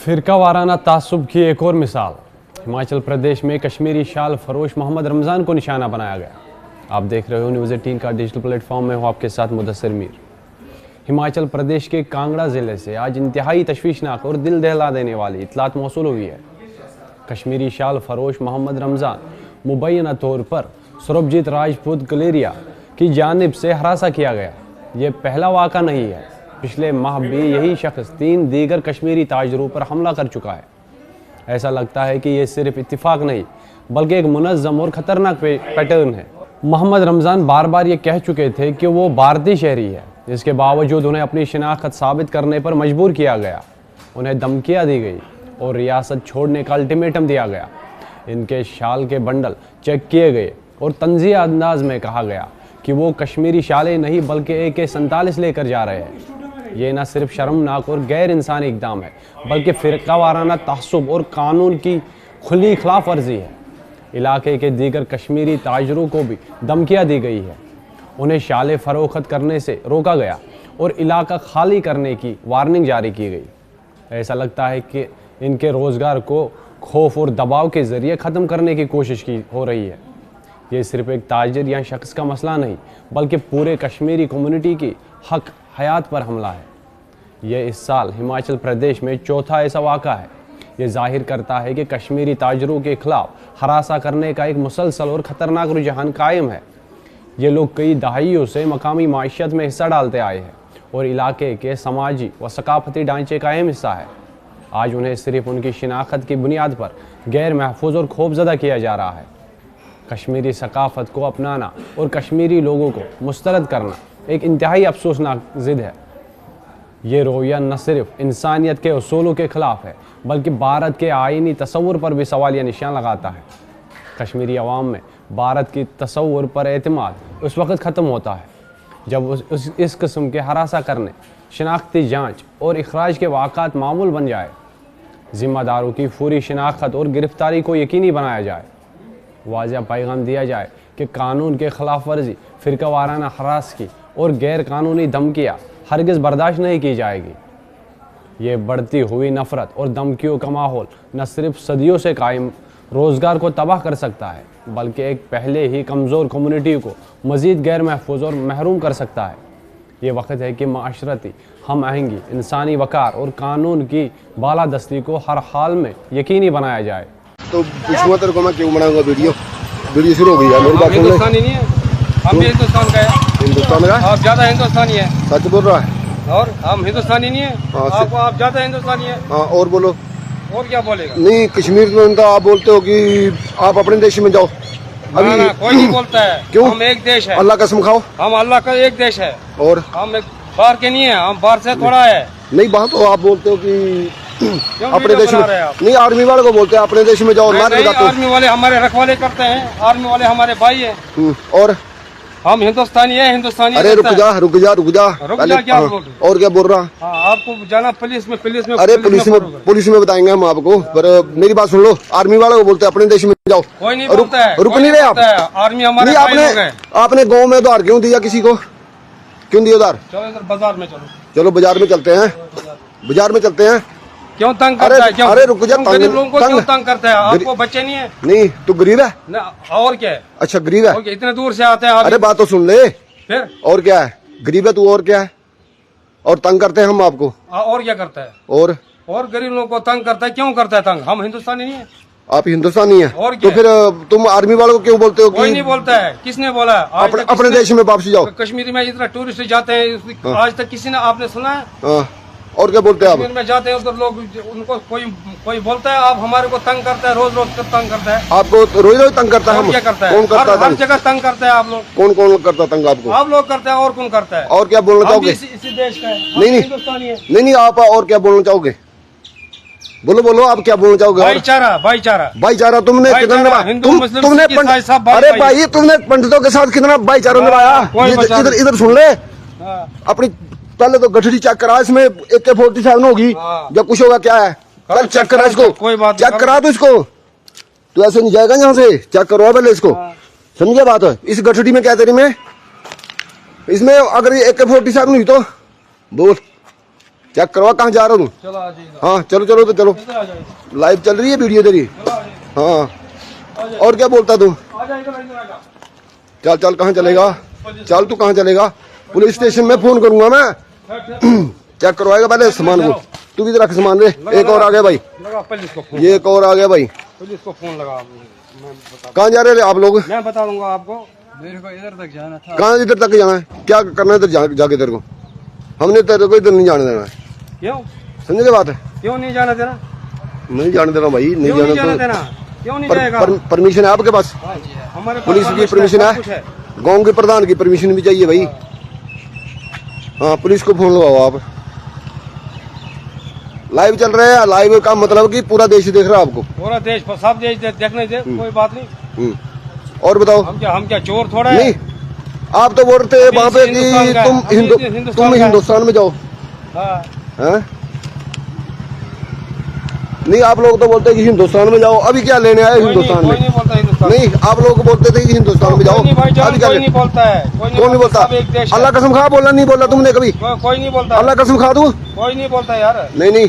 फिरका वाराना तासुब की एक और मिसाल। हिमाचल प्रदेश में कश्मीरी शाल फरोश मोहम्मद रमज़ान को निशाना बनाया गया। आप देख रहे हो न्यूज़ 18 का डिजिटल प्लेटफॉर्म में, हूँ आपके साथ मुदस्सिर मीर। हिमाचल प्रदेश के कांगड़ा ज़िले से आज इंतहाई तशवीशनाक और दिल दहला देने वाली इतलात मौसूल हुई है। कश्मीरी शाल फरोश मोहम्मद रमज़ान मुबैना तौर पर सुरभजीत राजपूत गलेरिया की जानिब से हरासा किया गया। ये पहला वाक़ा नहीं है। पिछले माह भी यही शख्स 3 दीगर कश्मीरी ताजरों पर हमला कर चुका है। ऐसा लगता है कि ये सिर्फ इत्तेफाक नहीं बल्कि एक मुनज़्ज़म और ख़तरनाक पैटर्न है। मोहम्मद रमज़ान बार बार ये कह चुके थे कि वो भारतीय शहरी है। इसके बावजूद उन्हें अपनी शिनाख्त साबित करने पर मजबूर किया गया। उन्हें धमकियाँ दी गई और रियासत छोड़ने का अल्टीमेटम दिया गया। इनके शाल के बंडल चेक किए गए और तंज़िया अंदाज में कहा गया कि वो कश्मीरी शालें नहीं बल्कि AK-47 लेकर जा रहे हैं। ये न सिर्फ शर्मनाक और गैर इंसानी इक़दाम है बल्कि फ़िरका वाराना तआस्सुब और कानून की खुली खिलाफ वर्जी है। इलाके के दीगर कश्मीरी ताजरों को भी धमकियाँ दी गई है। उन्हें शालें फ़रोख्त करने से रोका गया और इलाका खाली करने की वार्निंग जारी की गई। ऐसा लगता है कि इनके रोज़गार को खौफ और दबाव के ज़रिए ख़त्म करने की कोशिश की हो रही है। ये सिर्फ एक ताजिर या शख्स का मसला नहीं बल्कि पूरे कश्मीरी कम्युनिटी की हक हयात पर हमला है। ये इस साल हिमाचल प्रदेश में चौथा ऐसा वाक़ा है। ये जाहिर करता है कि कश्मीरी ताजरों के खिलाफ हरासा करने का एक मुसलसल और ख़तरनाक रुझान कायम है। ये लोग कई दहाइयों से मकामी माइशत में हिस्सा डालते आए हैं और इलाके के समाजी व सकाफती ढांचे का अहम हिस्सा है। आज उन्हें सिर्फ उनकी शिनाख्त की बुनियाद पर गैर महफूज और खौफजदा किया जा रहा है। कश्मीरी सकाफत को अपनाना और कश्मीरी लोगों को मुस्तरद करना एक इंतहाई अफसोसनाक ज़िद है। ये रवैया न सिर्फ इंसानियत के उसूलों के ख़िलाफ़ है बल्कि भारत के आईनी तसव्वुर पर भी सवालिया निशान लगाता है। कश्मीरी अवाम में भारत की तसव्वुर पर एतमाद उस वक़्त ख़त्म होता है जब इस किस्म के हरासा करने, शनाख्ती जाँच और इखराज के वाक़ात मामूल बन जाए। ज़िम्मेदारों की फौरी शिनाख्त और गिरफ्तारी को यकीनी बनाया जाए। वाज़ेह पैगाम दिया जाए कि कानून के ख़िलाफ़ वर्जी, फ़िरका वाराना हरासगी और गैर कानूनी धमकियाँ हरगिज़ बर्दाश्त नहीं की जाएगी। ये बढ़ती हुई नफ़रत और धमकियों का माहौल न सिर्फ सदियों से कायम रोज़गार को तबाह कर सकता है बल्कि एक पहले ही कमज़ोर कम्युनिटी को मज़ीद गैर महफूज और महरूम कर सकता है। ये वक्त है कि माशरती हम आहंगी, इंसानी वक़ार और कानून की बालादस्ती को हर हाल में यकीनी बनाया जाए। तो पूछूंगा तेरे को मैं क्यों बनाऊंगा वीडियो शुरू हो गई है। मेरी बात सुन ले। हिंदुस्तानी नहीं है, हम भी हिंदुस्तान का है। हिंदुस्तान का? आप ज्यादा हिंदुस्तानी है। सच बोल रहा है? और हम हिंदुस्तानी नहीं है। आप ज्यादा हिंदुस्तानी है। हाँ, और बोलो। और क्या बोलेगा? नहीं, कश्मीर में तो आप बोलते हो कि आप अपने देश में जाओ। अभी ना, कोई नहीं बोलता है। क्यों? हम एक देश है। अल्लाह कसम खाओ। हम अल्लाह का एक देश है और हम बाहर के नहीं है, हम बाहर से थोड़ा है। नहीं, बात तो आप बोलते हो कि अपने देश में नहीं, आर्मी वाले को बोलते हैं अपने देश में जाओ। आर्मी वाले हमारे रखवाले करते हैं, आर्मी वाले हमारे भाई है। और हम हिंदुस्तानी है, हिंदुस्तानी। अरे रुक जा क्या और क्या बोल रहा? आपको जाना पुलिस में। अरे पुलिस में बताएंगे हम आपको, पर मेरी बात सुन लो। आर्मी वाले को बोलते हैं अपने देश में जाओ। कोई नहीं बोलता है। रुक नहीं रहे आप। आर्मी हमारे आपने गाँव में उधार क्यों दिया? किसी को क्यों दिया उधार? चलो इधर बाजार में चलो बाजार में चलते हैं। बाजार में चलते हैं। क्यों तंग करता है? क्यों? अरे रुक जा, गरीब लोगों को क्यों तंग करता है? आपको बच्चे नहीं है? नहीं, तू गरीब है ना, और क्या है? अच्छा, गरीब है। इतने दूर से आते हैं। अरे बात तो सुन ले। फिर और क्या है? गरीब है तू, और क्या है? और तंग करते हैं हम आपको। और क्या करता है? और गरीब लोगों को तंग करता है। क्यों करता है तंग? हम हिंदुस्तानी नहीं है। आप हिंदुस्तानी है और तो फिर तुम आर्मी वालों को क्यों बोलते हो? कोई नहीं बोलता है। किसने बोला? अपने देश में वापसी जाओ। कश्मीर में इतना टूरिस्ट जाते हैं, आज तक किसी ने आपने सुना है? और क्या बोलते हैं आप? कश्मीर में जाते हैं उधर लोग, उनको कोई बोलता है आप हमारे को तंग करता है, रोज तंग करता है। आपको रोज तंग करता है? क्या करता है? कौन करता है? हर जगह तंग करता है आप लोग। कौन करता है तंग आपको? आप लोग करते हैं। और कौन करता है? और क्या बोलना चाहोगे? इसी देश का है। नहीं, आप और क्या बोलना चाहोगे? बोलो आप क्या बोलना चाहोगे? भाईचारा तुमने कितना? तुमने अरे भाई, तुमने पंडितों के साथ कितना भाईचारा निभाया? इधर सुन ले। अपनी पहले तो गठड़ी चेक करा, इसमें AK-47 होगी या कुछ होगा। क्या है? कल चेक करा इसको। चेक करा तो इसको। तू ऐसे नहीं जाएगा यहाँ से। चेक करो पहले इसको। समझे बात? इस गठड़ी में क्या तेरी में? इसमें अगर AK-47 हुई तो बोल। चेक करवा कहाँ जा रहा हूँ। चलो आ जाइए, हाँ चलो चलो तो चलो, इधर आ जाइए, लाइव चल रही है वीडियो तेरी। चलो आ जाइए, हाँ और क्या बोलता तू, आ जाइए, इधर आ जाओ। चल चल कहाँ चलेगा, चल तू कहाँ चलेगा, पुलिस स्टेशन में फोन करूंगा मैं। चेक करवाएगा पहले सामान को, तू भी रख सामान रे। एक और आ गया भाई, लगा पुलिस को फोन, ये एक और आ गया भाई। पुलिस को फोन लगा, मैं बता, कहाँ जा रहे थे आप लोग, मैं बता दूंगा आपको। मेरे को इधर तक जाना था। कहाँ इधर तक जाना है, क्या करना है इधर जाके तेरे को, हमने तेरे को इधर नहीं जाने देना है, क्यों समझे क्या बात है। क्यों नहीं जाना देना, नहीं जाने देना भाई, नहीं क्यों नहीं जाना जाना तो देना, क्यों नहीं जाएगा। परमिशन है आपके पास, हमारे पास पुलिस की परमिशन सब कुछ है, गांव के प्रधान की परमिशन भी चाहिए भाई। हाँ पुलिस को फोन लगाओ आप, लाइव चल रहे हैं। लाइव का मतलब कि पूरा देश देख रहा है आपको, पूरा देश सब देश देखने दे, कोई बात नहीं। और बताओ, हम क्या चोर थोड़ा है। नहीं आप तो बोल रहे थे वहाँ पे कि तुम हिंदुस्तान में जाओ। हाँ। हैं? नहीं आप लोग तो बोलते हैं कि हिंदुस्तान में जाओ, अभी क्या लेने आए हिंदुस्तान में। कोई नहीं बोलता हिंदुस्तान। नहीं आप लोग बोलते थे कि हिंदुस्तान में जाओ, कोई नहीं भाई, अभी क्या कोई नहीं बोलता है, कौन नहीं बोलता, सब एक देश है। अल्लाह कसम खा बोला नहीं बोला तुमने कभी, कोई नहीं बोलता, अल्लाह कसम खा दूं, कोई नहीं बोलता यार। नहीं नहीं